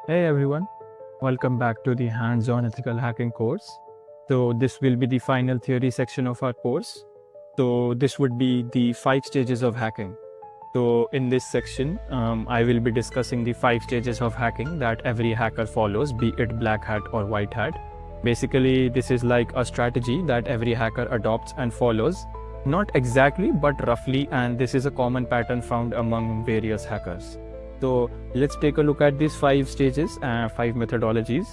Hey everyone, welcome back to the hands-on ethical hacking course. So this will be the final theory section of our course. So this would be the 5 stages of hacking. So in this section, I will be discussing the 5 stages of hacking that every hacker follows, be it black hat or white hat. Basically, this is like a strategy that every hacker adopts and follows. Not exactly, but roughly, and this is a common pattern found among various hackers. So let's take a look at these 5 stages and 5 methodologies.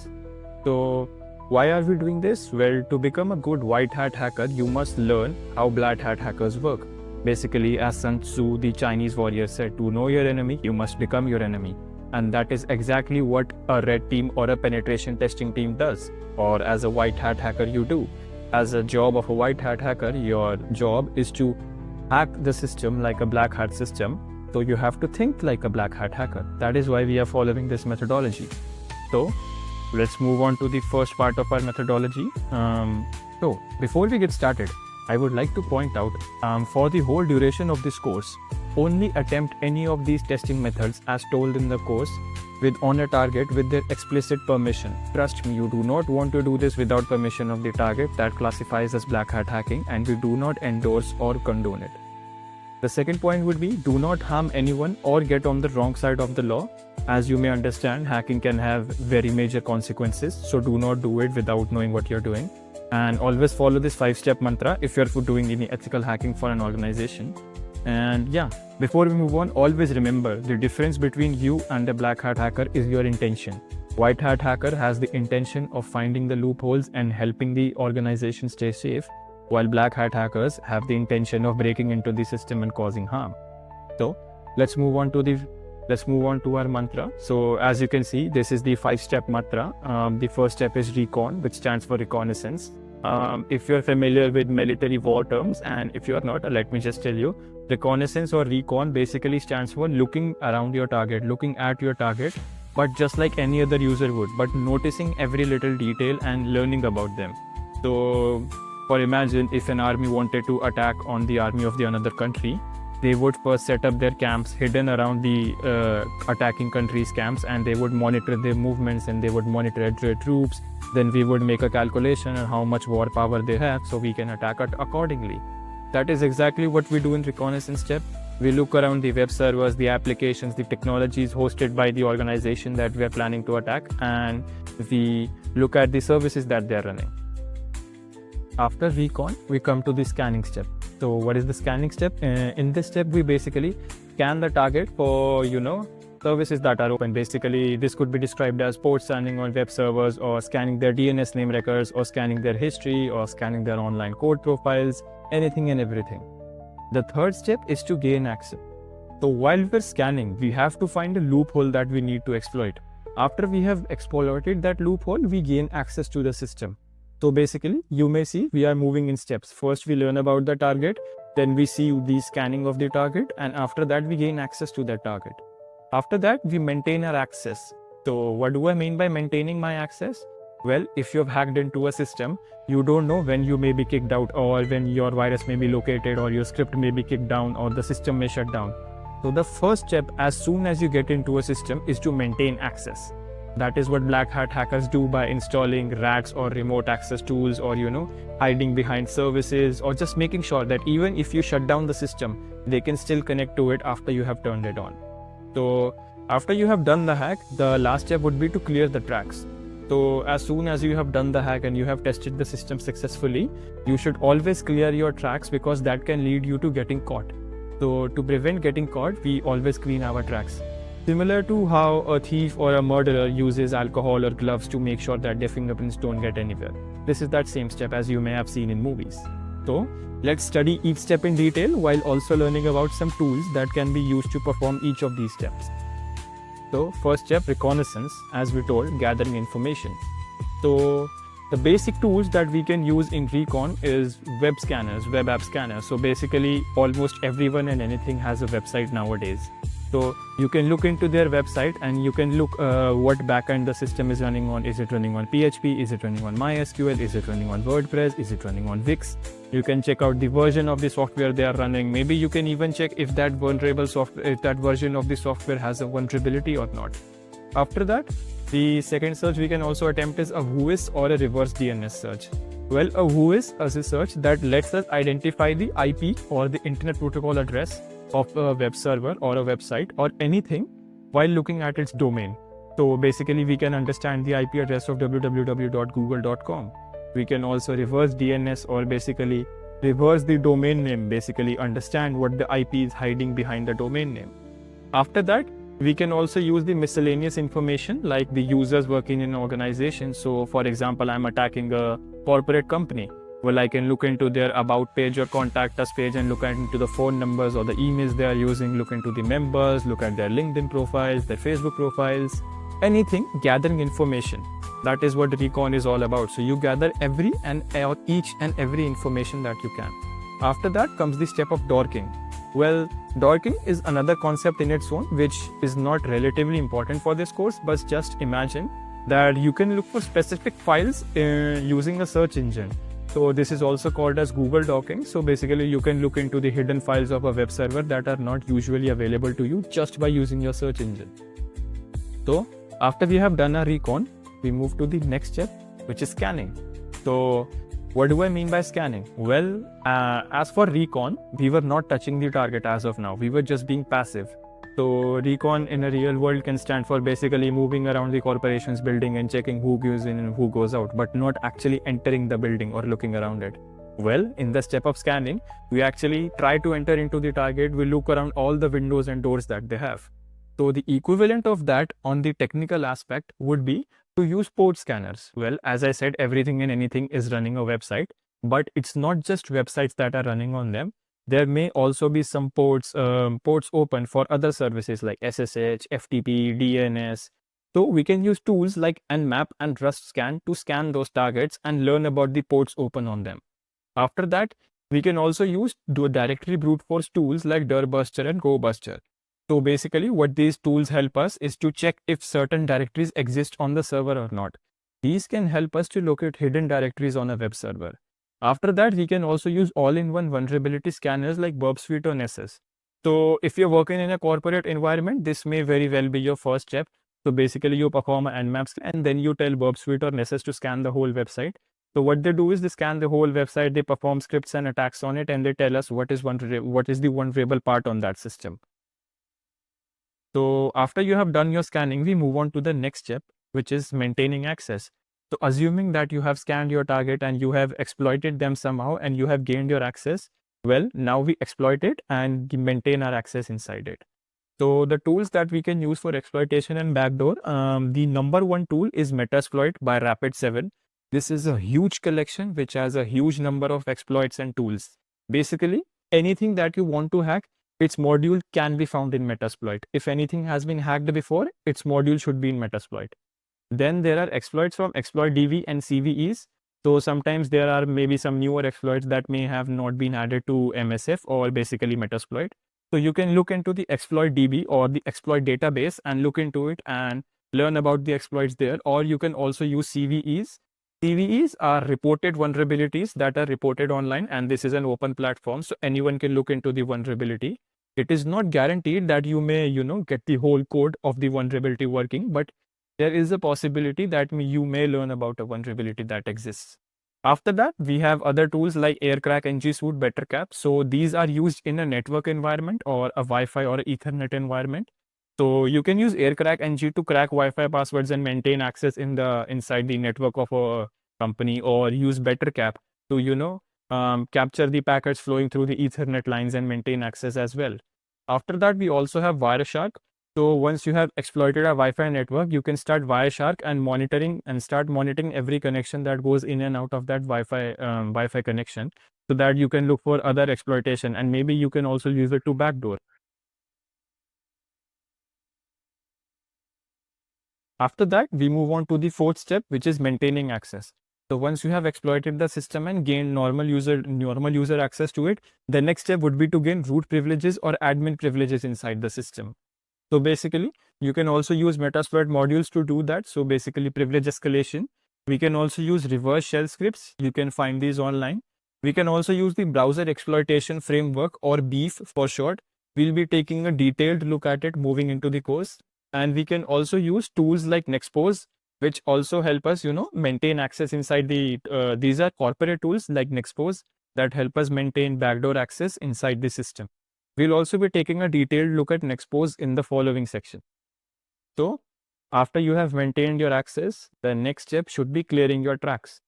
So why are we doing this? Well, to become a good white hat hacker, you must learn how black hat hackers work. Basically, as Sun Tzu, the Chinese warrior, said, to know your enemy, you must become your enemy. And that is exactly what a red team or a penetration testing team does, or as a white hat hacker you do. As a job of a white hat hacker, your job is to hack the system like a black hat system. So you have to think like a black hat hacker. That is why we are following this methodology. So let's move on to the first part of our methodology. So before we get started, I would like to point out, for the whole duration of this course, only attempt any of these testing methods as told in the course on a target with their explicit permission. Trust me, you do not want to do this without permission of the target. That classifies as black hat hacking, and we do not endorse or condone it. The second point would be, do not harm anyone or get on the wrong side of the law. As you may understand, hacking can have very major consequences, so do not do it without knowing what you're doing. And always follow this 5-step mantra if you're doing any ethical hacking for an organization. And yeah, before we move on, always remember the difference between you and a black hat hacker is your intention. White hat hacker has the intention of finding the loopholes and helping the organization stay safe, while black hat hackers have the intention of breaking into the system and causing harm. So let's move on to our mantra. So as you can see, this is the 5-step mantra. The first step is recon, which stands for reconnaissance. If you're familiar with military war terms, and if you're not, let me just tell you, reconnaissance or recon basically stands for looking around your target, looking at your target, but just like any other user would, but noticing every little detail and learning about them. So for imagine if an army wanted to attack on the army of the another country, they would first set up their camps hidden around the attacking country's camps, and they would monitor their movements and they would monitor their troops. Then we would make a calculation on how much war power they have so we can attack it accordingly. That is exactly what we do in reconnaissance step. We look around the web servers, the applications, the technologies hosted by the organization that we are planning to attack, and we look at the services that they are running. After recon, we come to the scanning step. So what is the scanning step? In this step, we basically scan the target for, services that are open. Basically, this could be described as port scanning on web servers, or scanning their DNS name records, or scanning their history, or scanning their online code profiles, anything and everything. The third step is to gain access. So while we're scanning, we have to find a loophole that we need to exploit. After we have exploited that loophole, we gain access to the system. So basically, you may see we are moving in steps. First, we learn about the target, then we see the scanning of the target, and after that, we gain access to that target. After that, we maintain our access. So what do I mean by maintaining my access? Well, if you have hacked into a system, you don't know when you may be kicked out, or when your virus may be located, or your script may be kicked down, or the system may shut down. So the first step, as soon as you get into a system, is to maintain access. That is what black hat hackers do by installing rats or remote access tools, or hiding behind services, or just making sure that even if you shut down the system, they can still connect to it after you have turned it on. So after you have done the hack, the last step would be to clear the tracks. So as soon as you have done the hack and you have tested the system successfully, you should always clear your tracks, because that can lead you to getting caught. So to prevent getting caught, we always clean our tracks. Similar to how a thief or a murderer uses alcohol or gloves to make sure that their fingerprints don't get anywhere. This is that same step as you may have seen in movies. So let's study each step in detail while also learning about some tools that can be used to perform each of these steps. So first step, reconnaissance, as we told, gathering information. So the basic tools that we can use in recon is web scanners, web app scanners. So basically almost everyone and anything has a website nowadays. So you can look into their website and you can look what backend the system is running on. Is it running on PHP? Is it running on MySQL? Is it running on WordPress? Is it running on Wix? You can check out the version of the software they are running. Maybe you can even check if that version of the software has a vulnerability or not. After that, The second search we can also attempt is a whois or a reverse DNS search. Well, a whois is a search that lets us identify the IP or the internet protocol address of a web server or a website or anything while looking at its domain. So basically we can understand the IP address of www.google.com. We can also reverse DNS or basically reverse the domain name, basically understand what the IP is hiding behind the domain name. After that, we can also use the miscellaneous information like the users working in an organization. So for example, I'm attacking a corporate company. Well, I can look into their about page or contact us page and look into the phone numbers or the emails they are using, look into the members, look at their LinkedIn profiles, their Facebook profiles, anything, gathering information. That is what Recon is all about. So you gather each and every information that you can. After that comes the step of dorking. Well, dorking is another concept in its own, which is not relatively important for this course, but just imagine that you can look for specific files using a search engine. So this is also called as Google docking. So basically you can look into the hidden files of a web server that are not usually available to you just by using your search engine. So after we have done our recon, we move to the next step, which is scanning. So what do I mean by scanning? Well, as for recon, we were not touching the target as of now. We were just being passive. So recon in a real world can stand for basically moving around the corporation's building and checking who goes in and who goes out, but not actually entering the building or looking around it. Well, in the step of scanning, we actually try to enter into the target. We look around all the windows and doors that they have. So the equivalent of that on the technical aspect would be to use port scanners. Well, as I said, everything and anything is running a website, but it's not just websites that are running on them. There may also be some ports open for other services like SSH, FTP, DNS. So we can use tools like Nmap and Rust Scan to scan those targets and learn about the ports open on them. After that, we can also use directory brute force tools like Dirbuster and GoBuster. So basically what these tools help us is to check if certain directories exist on the server or not. These can help us to locate hidden directories on a web server. After that, we can also use all-in-one vulnerability scanners like Burp Suite or Nessus. So if you're working in a corporate environment, this may very well be your first step. So basically you perform an Nmap scan and then you tell Burp Suite or Nessus to scan the whole website. So what they do is they scan the whole website, they perform scripts and attacks on it, and they tell us what is the vulnerable part on that system. So after you have done your scanning, we move on to the next step, which is maintaining access. So assuming that you have scanned your target and you have exploited them somehow and you have gained your access, well, now we exploit it and maintain our access inside it. So the tools that we can use for exploitation and backdoor, the number one tool is Metasploit by Rapid7. This is a huge collection which has a huge number of exploits and tools. Basically, anything that you want to hack, its module can be found in Metasploit. If anything has been hacked before, its module should be in Metasploit. Then there are exploits from ExploitDB and CVEs. So sometimes there are maybe some newer exploits that may have not been added to MSF or basically Metasploit. So you can look into the ExploitDB or the exploit database and look into it and learn about the exploits there. Or you can also use CVEs. CVEs are reported vulnerabilities that are reported online, and this is an open platform, so anyone can look into the vulnerability. It is not guaranteed that you may, get the whole code of the vulnerability working, but there is a possibility that you may learn about a vulnerability that exists. After that, we have other tools like Aircrack, NGSuite, BetterCap. So these are used in a network environment or a Wi-Fi or Ethernet environment. So you can use Aircrack NG to crack Wi-Fi passwords and maintain access inside the network of a company, or use BetterCap to capture the packets flowing through the Ethernet lines and maintain access as well. After that, we also have Wireshark. So once you have exploited a Wi-Fi network, you can start Wireshark and start monitoring every connection that goes in and out of that Wi-Fi connection, so that you can look for other exploitation, and maybe you can also use it to backdoor. After that, we move on to the fourth step, which is maintaining access. So once you have exploited the system and gained normal user access to it, the next step would be to gain root privileges or admin privileges inside the system. So basically, you can also use Metasploit modules to do that. So basically, privilege escalation. We can also use reverse shell scripts. You can find these online. We can also use the browser exploitation framework, or BEEF for short. We'll be taking a detailed look at it moving into the course. And we can also use tools like Nexpose, which also help us, maintain access inside the, these are corporate tools like Nexpose that help us maintain backdoor access inside the system. We'll also be taking a detailed look at Nexpose in the following section. So after you have maintained your access, the next step should be clearing your tracks.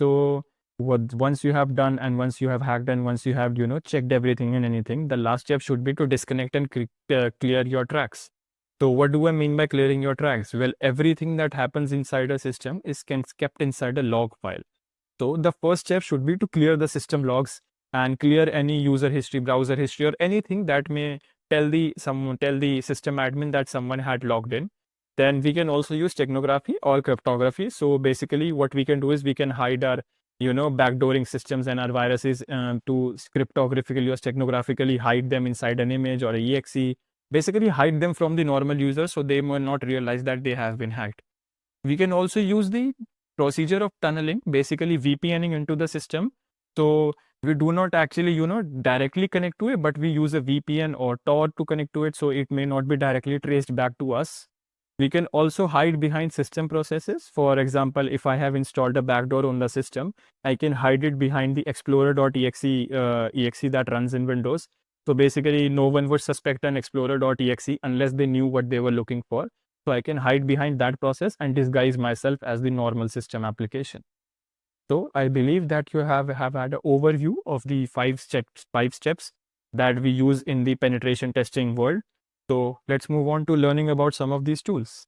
So once you have done, and once you have hacked, and once you have, checked everything and anything, the last step should be to disconnect and clear your tracks. So what do I mean by clearing your tracks? Well, everything that happens inside a system is kept inside a log file. So the first step should be to clear the system logs and clear any user history, browser history, or anything that may tell the system admin that someone had logged in. Then we can also use technography or cryptography. So basically what we can do is we can hide our, backdooring systems and our viruses to cryptographically or technographically hide them inside an image or a exe, basically hide them from the normal user so they may not realize that they have been hacked. We can also use the procedure of tunneling, basically VPNing into the system. So we do not actually, directly connect to it, but we use a VPN or Tor to connect to it, so it may not be directly traced back to us. We can also hide behind system processes. For example, if I have installed a backdoor on the system, I can hide it behind the explorer.exe exe that runs in Windows. So basically, no one would suspect an explorer.exe unless they knew what they were looking for. So I can hide behind that process and disguise myself as the normal system application. So I believe that you have had an overview of the five steps that we use in the penetration testing world. So let's move on to learning about some of these tools.